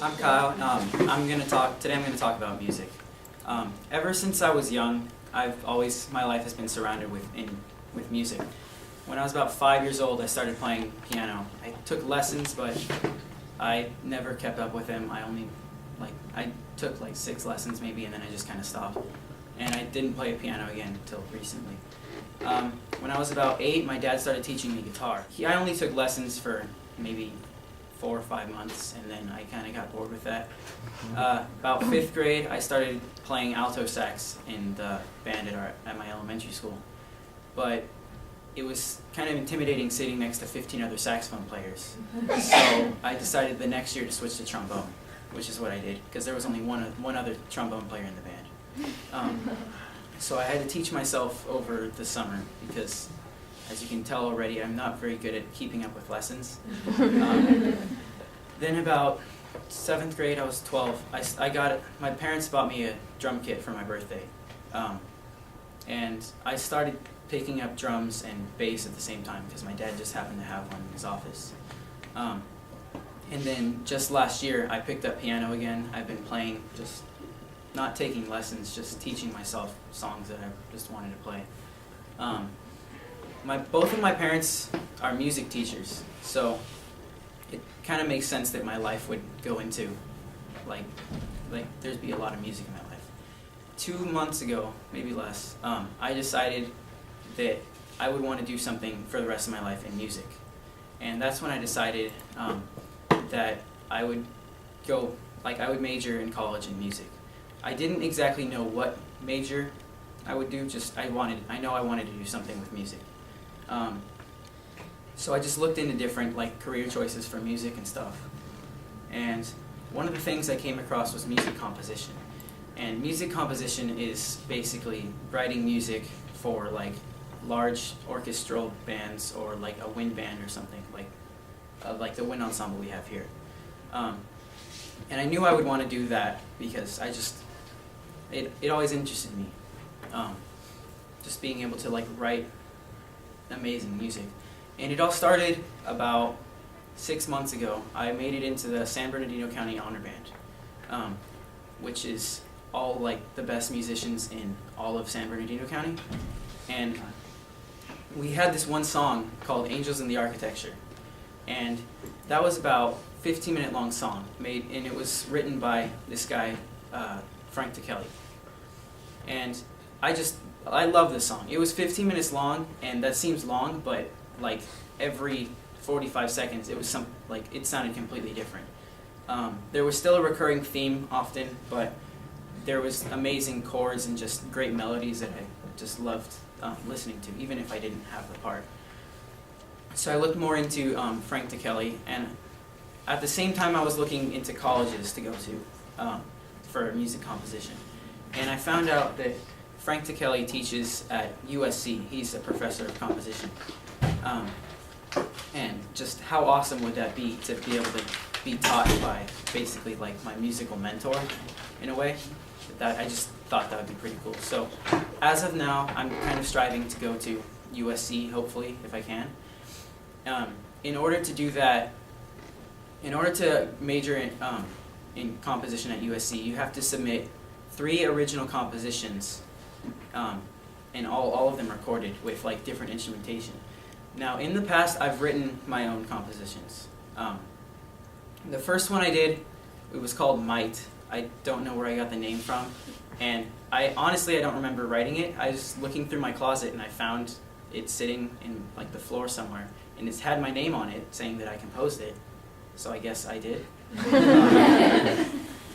I'm Kyle. Today I'm gonna talk about music. Ever since I was young, my life has been surrounded with music. When I was about 5 years old, I started playing piano. I took lessons, but I never kept up with them. I took like 6 lessons maybe, and then I just kind of stopped. And I didn't play piano again until recently. When I was about 8, my dad started teaching me guitar. I only took lessons for maybe 4 or 5 months, and then I kind of got bored with that. About 5th grade, I started playing alto sax in the band at my elementary school. But it was kind of intimidating sitting next to 15 other saxophone players. So I decided the next year to switch to trombone, which is what I did, because there was only one other trombone player in the band. So I had to teach myself over the summer because, as you can tell already, I'm not very good at keeping up with lessons. Then about 7th grade, I was 12. My parents bought me a drum kit for my birthday. And I started picking up drums and bass at the same time because my dad just happened to have one in his office. And then just last year, I picked up piano again. I've been playing, just not taking lessons, just teaching myself songs that I just wanted to play. Both of my parents are music teachers, so it kind of makes sense that my life would go into, like there'd be a lot of music in my life. 2 months ago, maybe less, I decided that I would want to do something for the rest of my life in music. And that's when I decided that I would major in college in music. I didn't exactly know what major I would do, I know I wanted to do something with music. So I just looked into different career choices for music and stuff. And one of the things I came across was music composition. And music composition is basically writing music for large orchestral bands or a wind band or something, like the wind ensemble we have here. And I knew I would want to do that because it always interested me. Just being able to write amazing music. And it all started about 6 months ago. I made it into the San Bernardino County Honor Band, which is all the best musicians in all of San Bernardino County. And we had this one song called Angels in the Architecture. And that was about 15-minute long song, and it was written by this guy, Frank DeKelly. And I love this song. It was 15 minutes long, and that seems long, but every 45 seconds, it sounded completely different. There was still a recurring theme often, but there was amazing chords and just great melodies that I just loved listening to, even if I didn't have the part. So I looked more into Frank DeKelly, and at the same time I was looking into colleges to go to for music composition. And I found out that Frank DeKelly teaches at USC. He's a professor of composition. And just how awesome would that be to be able to be taught by basically my musical mentor in a way? I just thought that would be pretty cool. So as of now, I'm kind of striving to go to USC, hopefully, if I can. In order to do that, in order to major in composition at USC, you have to submit 3 original compositions, and all of them recorded with different instrumentation. Now, in the past, I've written my own compositions. The first one I did, it was called Might. I don't know where I got the name from, and I don't remember writing it. I was looking through my closet and I found it sitting in the floor somewhere, and it's had my name on it saying that I composed it. So I guess I did.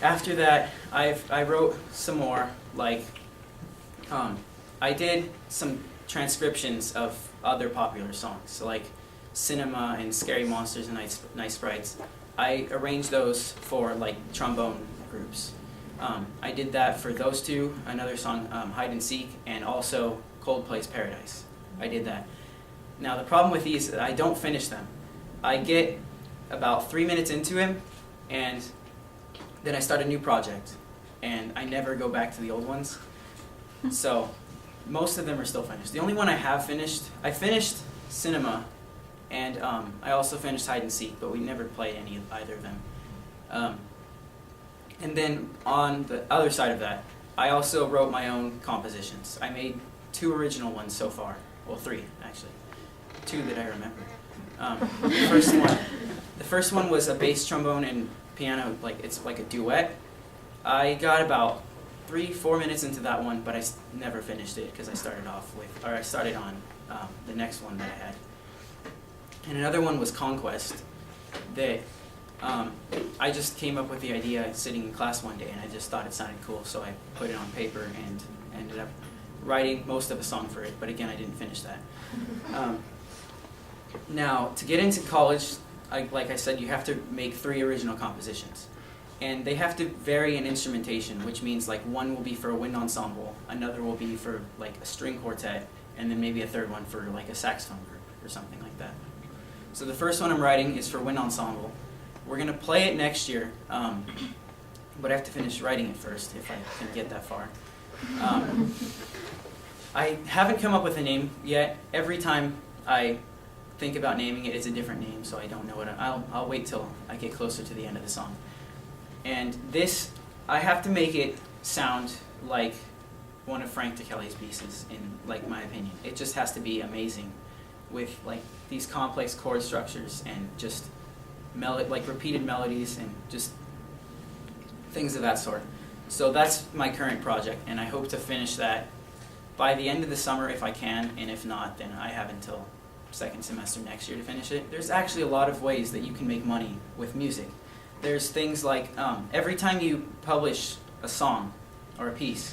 After that, I wrote some more. I did some transcriptions of other popular songs, so Cinema and Scary Monsters and Nice Sprites. I arranged those for trombone groups. I did that for those 2, another song, Hide and Seek, and also Coldplay's Paradise. I did that. Now the problem with these is that I don't finish them. I get about 3 minutes into him, and then I start a new project, and I never go back to the old ones. So most of them are still finished. The only one I have finished, I finished Cinema, and I also finished Hide and Seek, but we never played either of them. And then on the other side of that, I also wrote my own compositions. I made 2 original ones so far. Well, 3 actually. 2 that I remember. The first one was a bass, trombone, and piano. It's like a duet. I got about 3-4 minutes into that one, but I never finished it because I started on the next one that I had. And another one was Conquest that I just came up with the idea sitting in class one day, and I just thought it sounded cool, so I put it on paper and ended up writing most of a song for it, but again, I didn't finish that. Now, to get into college, like I said, you have to make 3 original compositions. And they have to vary in instrumentation, which means like one will be for a wind ensemble, another will be for like a string quartet, and then maybe a third one for like a saxophone group or something like that. So the first one I'm writing is for wind ensemble. We're going to play it next year, but I have to finish writing it first if I can get that far. I haven't come up with a name yet. Every time I think about naming it, it's a different name, so I don't know what I'll wait till I get closer to the end of the song. And this, I have to make it sound like one of Frank DeKelly's pieces, in like my opinion. It just has to be amazing with like these complex chord structures and just repeated melodies and just things of that sort. So that's my current project, and I hope to finish that by the end of the summer if I can, and if not, then I have until second semester next year to finish it. There's actually a lot of ways that you can make money with music. There's things like every time you publish a song or a piece,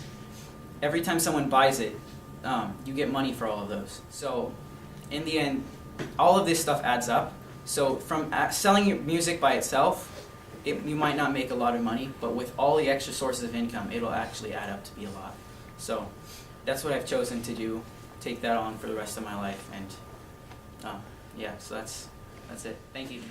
every time someone buys it, you get money for all of those. So in the end, all of this stuff adds up. So from selling your music by itself, you might not make a lot of money, but with all the extra sources of income, it'll actually add up to be a lot. So that's what I've chosen to do, take that on for the rest of my life, and yeah, so that's it. Thank you.